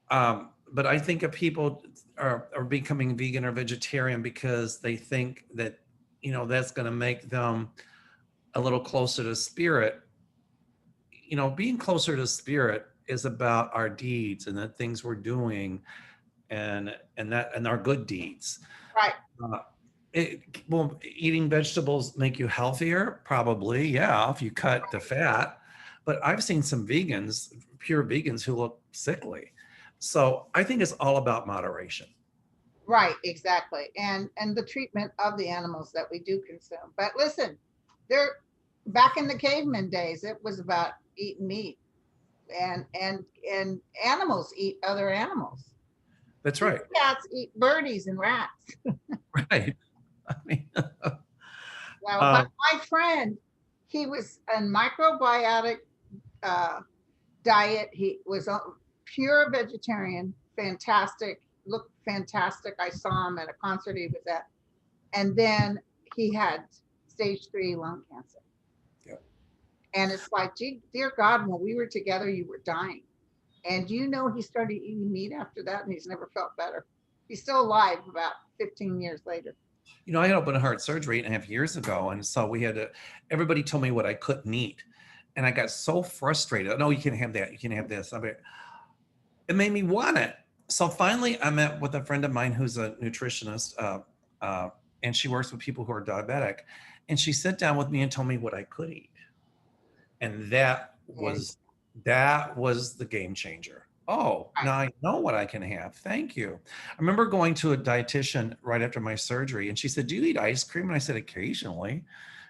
But I think if people are becoming vegan or vegetarian because they think that, that's going to make them a little closer to spirit. Being closer to spirit is about our deeds and the things we're doing and our good deeds. Right. Will eating vegetables make you healthier? Probably, yeah, if you cut the fat. But I've seen some vegans, pure vegans, who look sickly. So I think it's all about moderation. Right, exactly. And the treatment of the animals that we do consume. But listen, back in the caveman days, it was about eating meat. And animals eat other animals. That's right. Cats eat birdies and rats. Right. I mean, well, but my friend, he was a microbiotic diet. He was a pure vegetarian, fantastic, looked fantastic. I saw him at a concert he was at. And then he had stage 3 lung cancer. Yep. And it's like, gee, dear God, when we were together, you were dying. And you know, he started eating meat after that, and he's never felt better. He's still alive about 15 years later. You know, I had open heart surgery 8.5 years ago. And so we had to, everybody told me what I couldn't eat. And I got so frustrated. No, you can't have that. You can't have this. I mean, it made me want it. So finally, I met with a friend of mine who's a nutritionist, and she works with people who are diabetic. And she sat down with me and told me what I could eat. And that was the game changer. Oh, now I know what I can have. Thank you. I remember going to a dietitian right after my surgery, and she said, "Do you eat ice cream?" And I said, "Occasionally."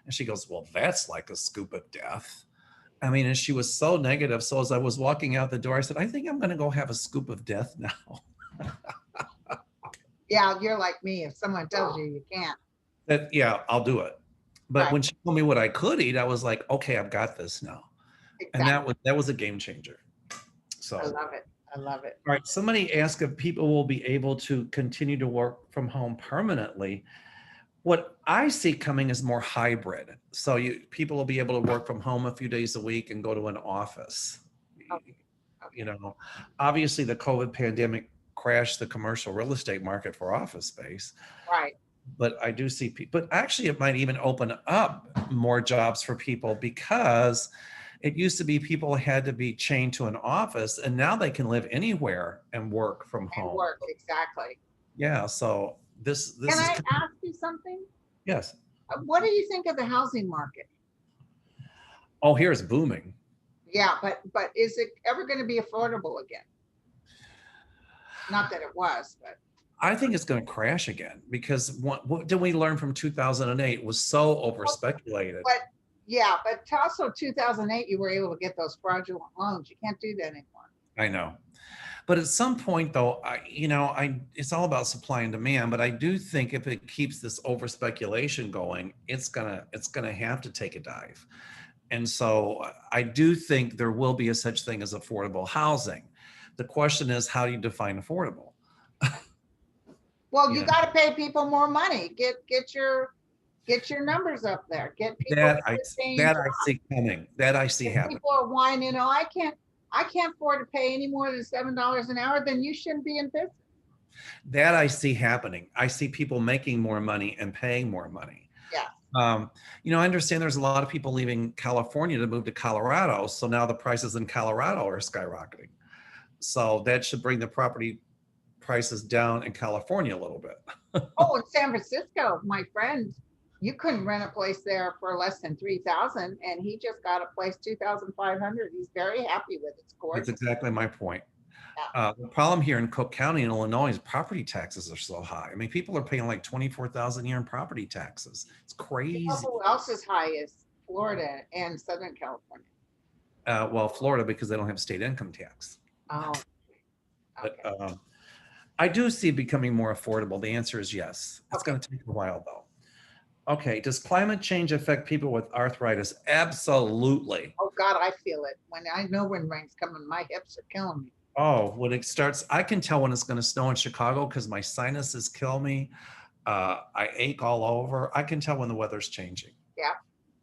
And she goes, "Well, that's like a scoop of death." I mean, and she was so negative. So as I was walking out the door, I said, "I think I'm going to go have a scoop of death now." Yeah, you're like me. If someone tells you you can't. Yeah, I'll do it. But Right. when she told me what I could eat, I was like, okay, I've got this now. And Exactly. that was a game changer. So I love it. I love it. all right, somebody asked if people will be able to continue to work from home permanently. What I see coming is more hybrid. So people will be able to work from home a few days a week and go to an office. Okay. Okay. You know, obviously the COVID pandemic crashed the commercial real estate market for office space. Right. But I do see people, but actually it might even open up more jobs for people, because it used to be people had to be chained to an office, and now they can live anywhere and work from And home. work. Exactly. Yeah. So this Can is, I ask you something? yes. What do you think of the housing market? Oh, here's booming. Yeah, but is it ever going to be affordable again? Not that it was, but I think it's going to crash again, because what did we learn from 2008? It was so over speculated. but yeah, but also 2008, you were able to get those fraudulent loans. You can't do that anymore. I know. But at some point, though, it's all about supply and demand. But I do think if it keeps this over speculation going, it's gonna have to take a dive. And so I do think there will be a such thing as affordable housing. The question is, how do you define affordable? Well, you Yeah. got to pay people more money. Get your numbers up there. Get people That I paying see coming. That I see happening. people are whining, oh, I can't afford to pay any more than $7 an hour. Then you shouldn't be in business. That I see happening. I see people making more money and paying more money. Yeah. I understand there's a lot of people leaving California to move to Colorado. So now the prices in Colorado are skyrocketing. So that should bring the property prices down in California a little bit. Oh, in San Francisco, my friend, you couldn't rent a place there for less than 3,000, and he just got a place 2,500. He's very happy with it. It's gorgeous. That's exactly my point. Yeah. The problem here in Cook County in Illinois is property taxes are so high. I mean, people are paying like $24,000 a year in property taxes. It's crazy. You know who else is high is Florida and Southern California. Well, Florida, because they don't have state income tax. Oh, okay. But I do see it becoming more affordable. The answer is yes. It's Okay. going to take a while, though. Okay. Does climate change affect people with arthritis? Absolutely. Oh God, I feel it. When I know when rain's coming, my hips are killing me. Oh, when it starts, I can tell when it's going to snow in Chicago because my sinuses kill me. I ache all over. I can tell when the weather's changing. Yeah.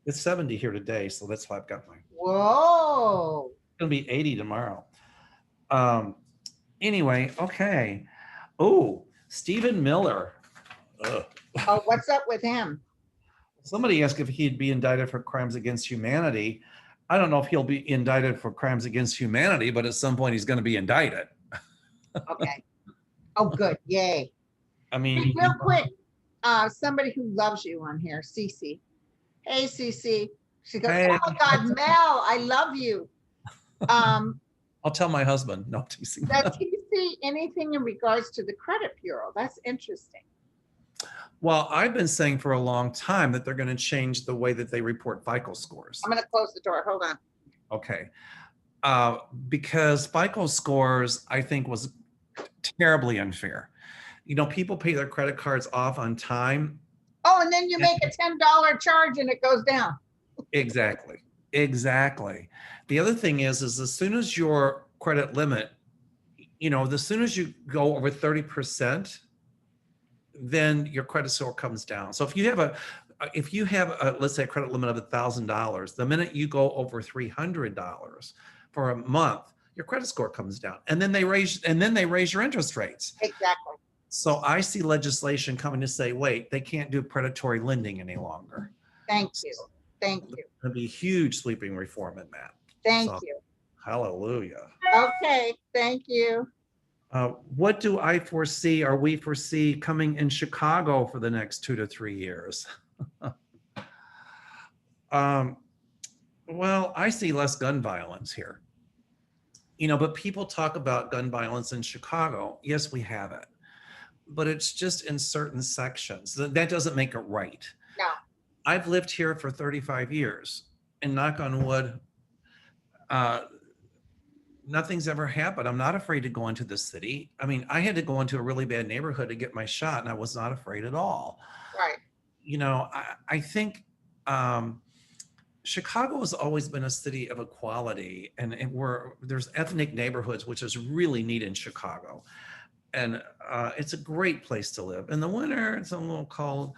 It's 70 here today, so that's why I've got my. Whoa. It's going to be 80 tomorrow. Anyway, okay. Oh, Stephen Miller. Ugh. Oh, what's up with him? Somebody asked if he'd be indicted for crimes against humanity. I don't know if he'll be indicted for crimes against humanity, but at some point he's going to be indicted. Okay. Oh, good. Yay. I mean, Real quick, somebody who loves you on here, Cece. Hey, Cece. She goes, Hey. oh my God, Mel, I love you. I'll tell my husband. No, teasing. Does he see anything in regards to the credit bureau? That's interesting. Well, I've been saying for a long time that they're going to change the way that they report FICO scores. I'm going to close the door. Hold on. Okay. Because FICO scores, I think, was terribly unfair. People pay their credit cards off on time. Oh, and then you make a $10 charge and it goes down. Exactly. Exactly. The other thing is as soon as your credit limit, as soon as you go over 30%, then your credit score comes down. So if you have let's say a credit limit of $1,000, the minute you go over $300 for a month, your credit score comes down, and then they raise your interest rates. Exactly. So I see legislation coming to say, wait, they can't do predatory lending any longer. Thank you. Thank you. There'll be huge sweeping reform in that. Thank So, you. hallelujah. Okay. Thank you. What do I foresee or we foresee coming in Chicago for the next 2 to 3 years? Well, I see less gun violence here. But people talk about gun violence in Chicago. Yes, we have it, but it's just in certain sections. That doesn't make it right. No. I've lived here for 35 years, and knock on wood, nothing's ever happened. I'm not afraid to go into the city. I mean, I had to go into a really bad neighborhood to get my shot, and I was not afraid at all. Right. I think Chicago has always been a city of equality, and there's ethnic neighborhoods, which is really neat in Chicago. And it's a great place to live. In the winter, it's a little cold,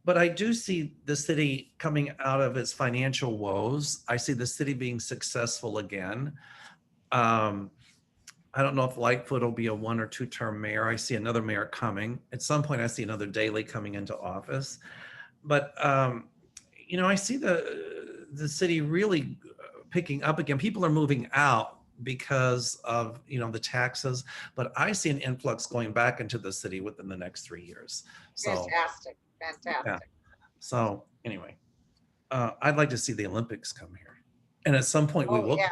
but I do see the city coming out of its financial woes. I see the city being successful again. I don't know if Lightfoot will be a 1 or 2 term mayor. I see another mayor coming. At some point, I see another Daley coming into office. But I see the city really picking up again. People are moving out because of the taxes, but I see an influx going back into the city within the next 3 years. So Fantastic. yeah. So anyway, I'd like to see the Olympics come here, and at some point we will. Yeah.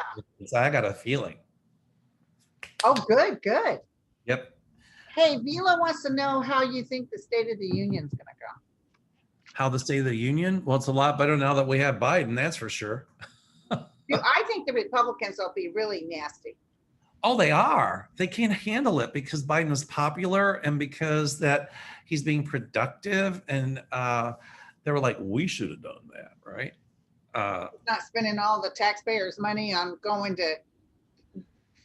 I got a feeling. Oh, good. Yep. Hey, Vila wants to know how you think the State of the Union's going to go. How the State of the Union? Well, it's a lot better now that we have Biden, that's for sure. I think the Republicans will be really nasty. Oh, they are. They can't handle it because Biden is popular and because that he's being productive. And they were like, we should have done that, right? Not spending all the taxpayers' money on going to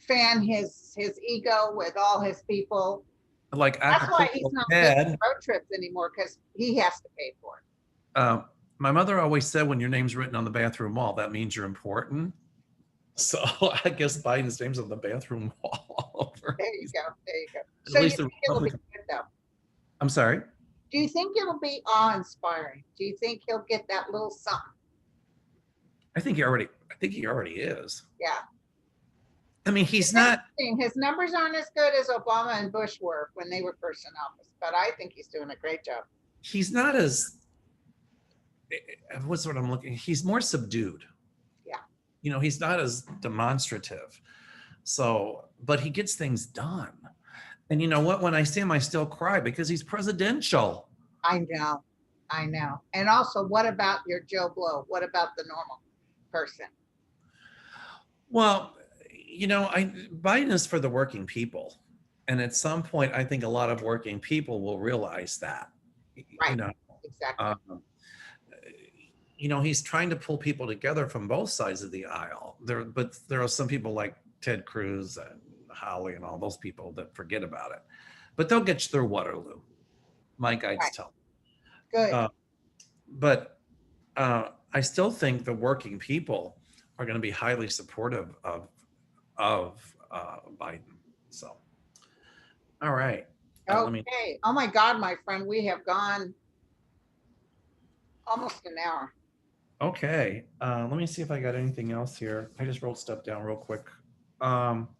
fan his ego with all his people. Like that's why he's not taking road trips anymore, because he has to pay for it. My mother always said, when your name's written on the bathroom wall, that means you're important. So I guess Biden's name's on the bathroom wall all over. There you go. So you think it'll be good, though? I'm sorry? Do you think it'll be awe-inspiring? Do you think he'll get that little something? I think he already is. Yeah. I mean, he's not. His numbers aren't as good as Obama and Bush were when they were first in office, but I think he's doing a great job. He's not as. What's what I'm looking? He's more subdued. Yeah. He's not as demonstrative. So, but he gets things done. And you know what? When I see him, I still cry because he's presidential. I know. And also, what about your Joe Blow? What about the normal person? Well, Biden is for the working people. And at some point, I think a lot of working people will realize that. Right. Exactly. He's trying to pull people together from both sides of the aisle. But there are some people like Ted Cruz and Holly and all those people that forget about it. But they'll get you through Waterloo. My guides tell me. Good. But I still think the working people are going to be highly supportive of Biden. So, all right. Okay. Oh my God, my friend, we have gone almost an hour. Okay. Let me see if I got anything else here. I just wrote stuff down real quick. Alrighty.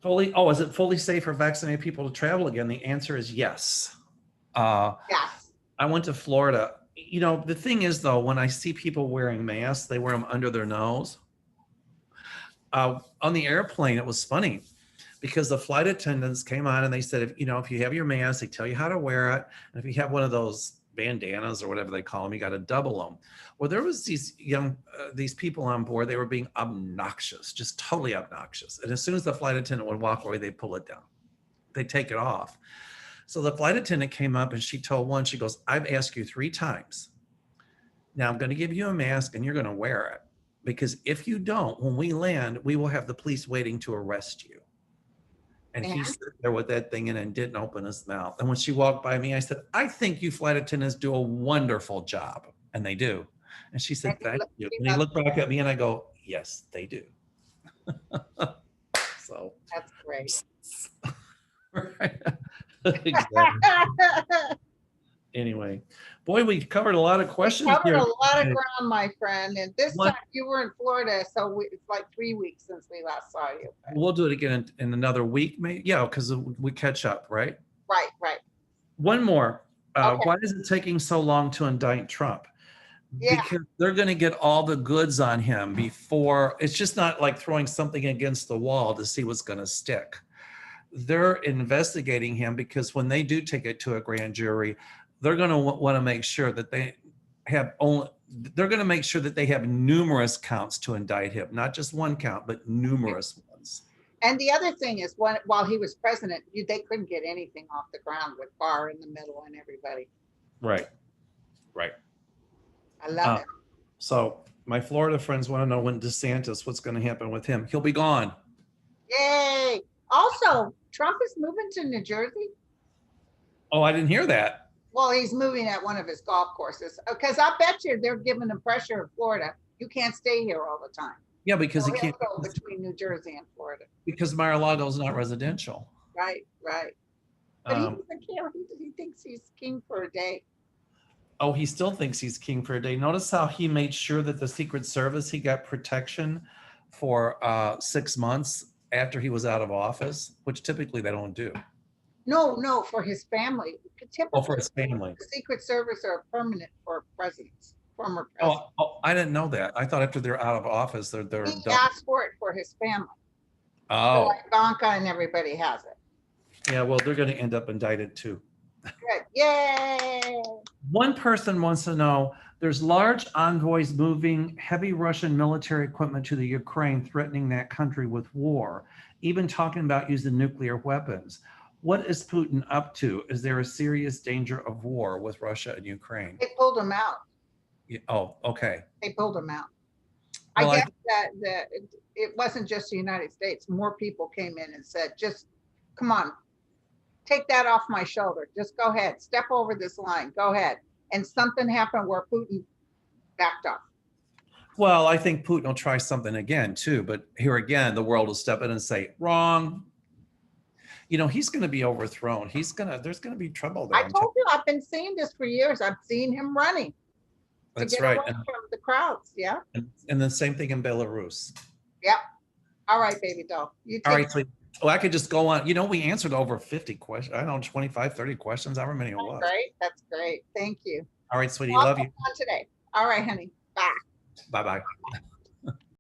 Is it fully safe for vaccinated people to travel again? The answer is yes. Yes. I went to Florida. The thing is, though, when I see people wearing masks, they wear them under their nose. On the airplane, it was funny because the flight attendants came on and they said, if you have your mask, they tell you how to wear it. And if you have one of those bandanas or whatever they call them, you got to double them. Well, there was these people on board, they were being obnoxious, just totally obnoxious. And as soon as the flight attendant would walk away, they'd pull it down. They'd take it off. So the flight attendant came up and she told one, she goes, I've asked you 3 times. Now I'm going to give you a mask and you're going to wear it. Because if you don't, when we land, we will have the police waiting to arrest you. And he sat there with that thing in and didn't open his mouth. And when she walked by me, I said, I think you flight attendants do a wonderful job. And they do. And she said, thank you. And he looked back at me and I go, yes, they do. So That's great. right. Exactly. Anyway, boy, we covered a lot of questions Covered here. a lot of ground, my friend. And this time you were in Florida, so it's like 3 weeks since we last saw you. We'll do it again in another week, maybe. Yeah, because we catch up, right? Right. One more. Okay. Why is it taking so long to indict Trump? Yeah. Because they're going to get all the goods on him before. It's just not like throwing something against the wall to see what's going to stick. They're investigating him because when they do take it to a grand jury, they're going to want to make sure that they have numerous counts to indict him, not just one count, but numerous ones. And the other thing is, while he was president, they couldn't get anything off the ground with Barr in the middle and everybody. Right. I love it. So my Florida friends want to know when DeSantis, what's going to happen with him. He'll be gone. Yay. Also, Trump is moving to New Jersey. Oh, I didn't hear that. Well, he's moving at one of his golf courses because I bet you they're giving the pressure of Florida. You can't stay here all the time. Yeah, because he can't go between New Jersey and Florida. Because Mar-a-Lago is not residential. Right. But he doesn't care. He thinks he's king for a day. Oh, he still thinks he's king for a day. Notice how he made sure that the Secret Service, he got protection for 6 months after he was out of office, which typically they don't do. No, for his family. Typically, for his family. The Secret Service are permanent for presidents, former presidents. Oh, I didn't know that. I thought after they're out of office, they're He done. asked for it for his family. Oh. So like Ivanka and everybody has it. Yeah, well, they're going to end up indicted too. Good. Yay! One person wants to know, there's large envoys moving heavy Russian military equipment to the Ukraine, threatening that country with war, even talking about using nuclear weapons. What is Putin up to? Is there a serious danger of war with Russia and Ukraine? They pulled him out. Oh, okay. They pulled him out. Well, I guess that it wasn't just the United States. More people came in and said, just come on, take that off my shoulder. Just go ahead. Step over this line. Go ahead. And something happened where Putin backed off. Well, I think Putin will try something again too, but here again, the world will step in and say, wrong. He's going to be overthrown. There's going to be trouble there. I told you, I've been seeing this for years. I've seen him running. That's right. And from the crowds. Yeah. And the same thing in Belarus. Yep. All right, baby doll. All right, sweet. Well, I could just go on. We answered over 50 questions. I don't know, 25, 30 questions, however many it was. Great. That's great. Thank you. All right, sweetie. Love you. On today. All right, honey. Bye. Bye-bye.